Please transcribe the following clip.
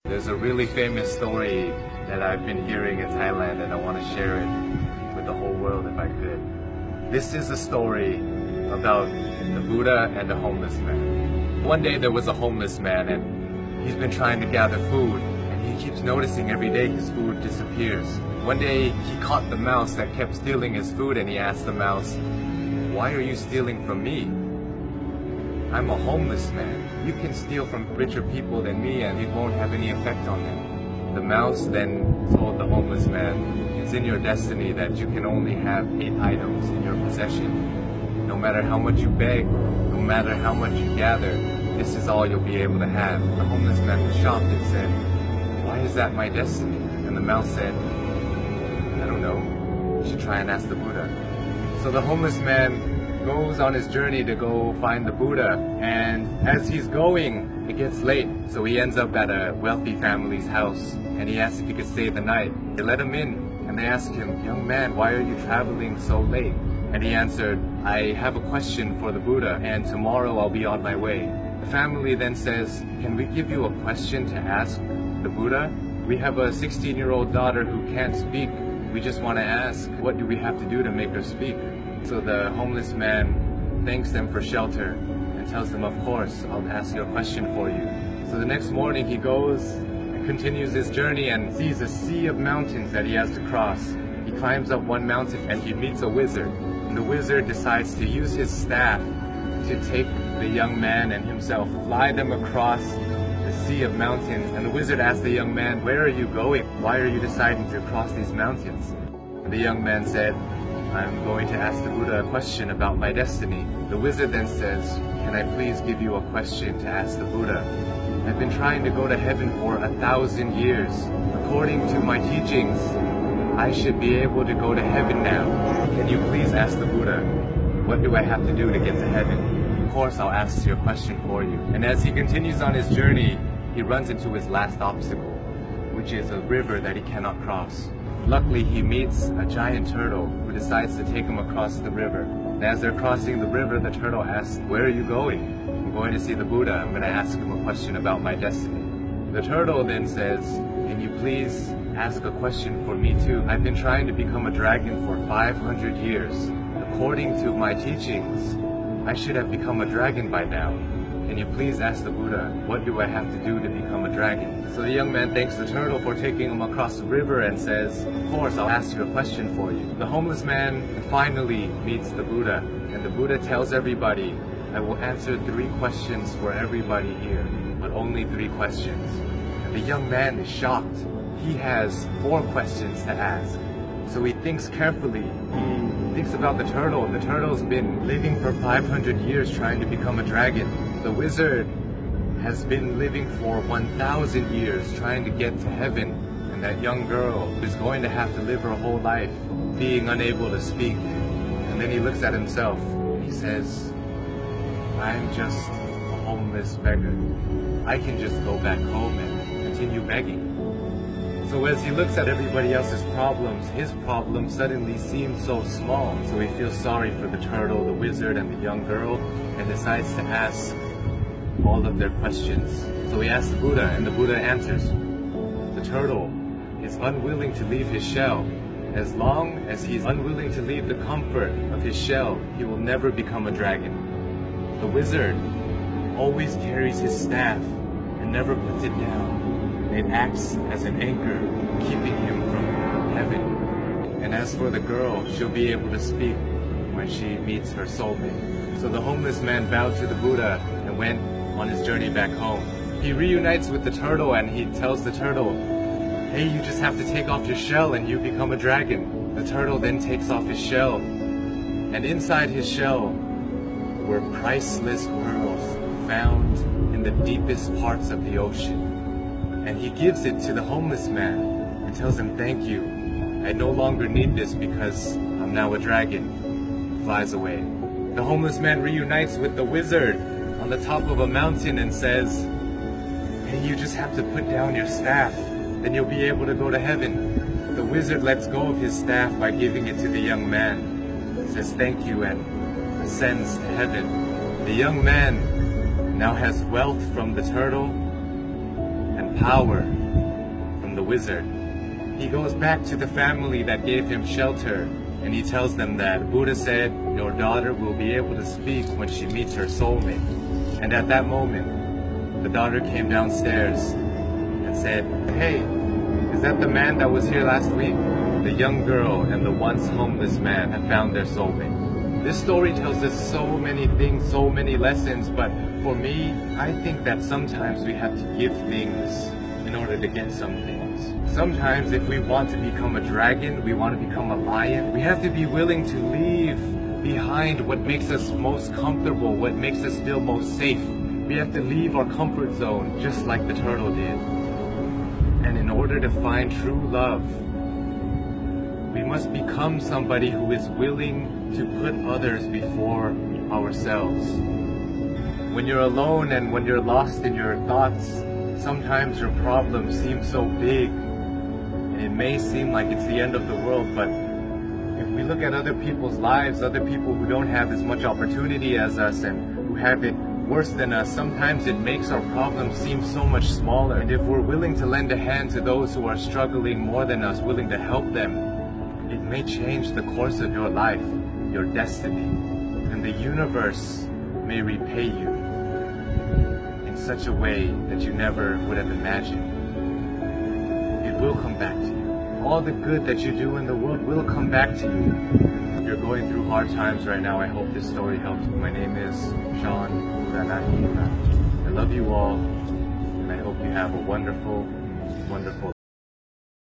There's a really famous story that I've been hearing in Thailand, and I want to share it with the whole world if I could. This is a story about the Buddha and a homeless man. One day there was a homeless man, and he's been trying to gather food, and he keeps noticing every day his food disappears. One day he caught the mouse that kept stealing his food, and he asked the mouse, "Why are you stealing from me? I'm a homeless man. You can steal from richer people than me and it won't have any effect on them." The mouse then told the homeless man, "It's in your destiny that you can only have 8 items in your possession. No matter how much you beg, no matter how much you gather, this is all you'll be able to have." The homeless man was shocked and said, "Why is that my destiny?" And the mouse said, "I don't know. You should try and ask the Buddha." So the homeless man goes on his journey to go find the Buddha, and as he's going, it gets late, so he ends up at a wealthy family's house, and he asks if he could stay the night. They let him in, and they ask him, "Young man, why are you traveling so late?" And he answered, "I have a question for the Buddha, and tomorrow I'll be on my way." The family then says, "Can we give you a question to ask the Buddha? We have a 16-year-old daughter who can't speak. We just want to ask, what do we have to do to make her speak?" So the homeless man thanks them for shelter and tells them, "Of course, I'll ask your question for you." So the next morning he goes and continues his journey and sees a sea of mountains that he has to cross. He climbs up one mountain and he meets a wizard. And the wizard decides to use his staff to take the young man and himself, fly them across the sea of mountains. And the wizard asks the young man, "Where are you going? Why are you deciding to cross these mountains?" And the young man said, "I'm going to ask the Buddha a question about my destiny." The wizard then says, "Can I please give you a question to ask the Buddha? I've been trying to go to heaven for 1,000 years. According to my teachings, I should be able to go to heaven now. Can you please ask the Buddha, what do I have to do to get to heaven?" "Of course, I'll ask your question for you." And as he continues on his journey, he runs into his last obstacle, which is a river that he cannot cross. Luckily, he meets a giant turtle who decides to take him across the river. And as they're crossing the river, the turtle asks, "Where are you going?" "I'm going to see the Buddha. I'm going to ask him a question about my destiny." The turtle then says, "Can you please ask a question for me too? I've been trying to become a dragon for 500 years. According to my teachings, I should have become a dragon by now. Can you please ask the Buddha, what do I have to do to become a dragon?" So the young man thanks the turtle for taking him across the river and says, "Of course, I'll ask you a question for you." The homeless man finally meets the Buddha, and the Buddha tells everybody, "I will answer 3 questions for everybody here, but only 3 questions." And the young man is shocked. He has 4 questions to ask. So he thinks carefully. He thinks about the turtle. The turtle's been living for 500 years trying to become a dragon. The wizard has been living for 1,000 years trying to get to heaven. And that young girl is going to have to live her whole life being unable to speak. And then he looks at himself and he says, "I'm just a homeless beggar. I can just go back home and continue begging." So as he looks at everybody else's problems, his problem suddenly seems so small. So he feels sorry for the turtle, the wizard, and the young girl, and decides to ask all of their questions. So he asks the Buddha, and the Buddha answers. The turtle is unwilling to leave his shell. As long as he's unwilling to leave the comfort of his shell, he will never become a dragon. The wizard always carries his staff and never puts it down. It acts as an anchor, keeping him from heaven. And as for the girl, she'll be able to speak when she meets her soulmate. So the homeless man bowed to the Buddha and went on his journey back home. He reunites with the turtle and he tells the turtle, "Hey, you just have to take off your shell and you become a dragon." The turtle then takes off his shell, and inside his shell were priceless pearls found in the deepest parts of the ocean. And he gives it to the homeless man and tells him, "Thank you. I no longer need this because I'm now a dragon." Flies away. The homeless man reunites with the wizard on the top of a mountain and says, "Hey, you just have to put down your staff, then you'll be able to go to heaven." The wizard lets go of his staff by giving it to the young man, says thank you, and ascends to heaven. The young man now has wealth from the turtle and power from the wizard. He goes back to the family that gave him shelter, and he tells them that Buddha said your daughter will be able to speak when she meets her soulmate. And at that moment, the daughter came downstairs and said, "Hey, is that the man that was here last week?" The young girl and the once homeless man have found their soulmate. This story tells us so many things, so many lessons, but for me, I think that sometimes we have to give things in order to get some things. Sometimes if we want to become a dragon, we want to become a lion, we have to be willing to leave behind what makes us most comfortable, what makes us feel most safe. We have to leave our comfort zone just like the turtle did. And in order to find true love, we must become somebody who is willing to put others before ourselves. When you're alone and when you're lost in your thoughts, sometimes your problems seem so big and it may seem like it's the end of the world, but if we look at other people's lives, other people who don't have as much opportunity as us and who have it worse than us, sometimes it makes our problems seem so much smaller. And if we're willing to lend a hand to those who are struggling more than us, willing to help them, it may change the course of your life, your destiny, and the universe may repay you in such a way that you never would have imagined. It will come back to you. All the good that you do in the world will come back to you. If you're going through hard times right now, I hope this story helps you. My name is Sean. I love you all, and I hope you have a wonderful, wonderful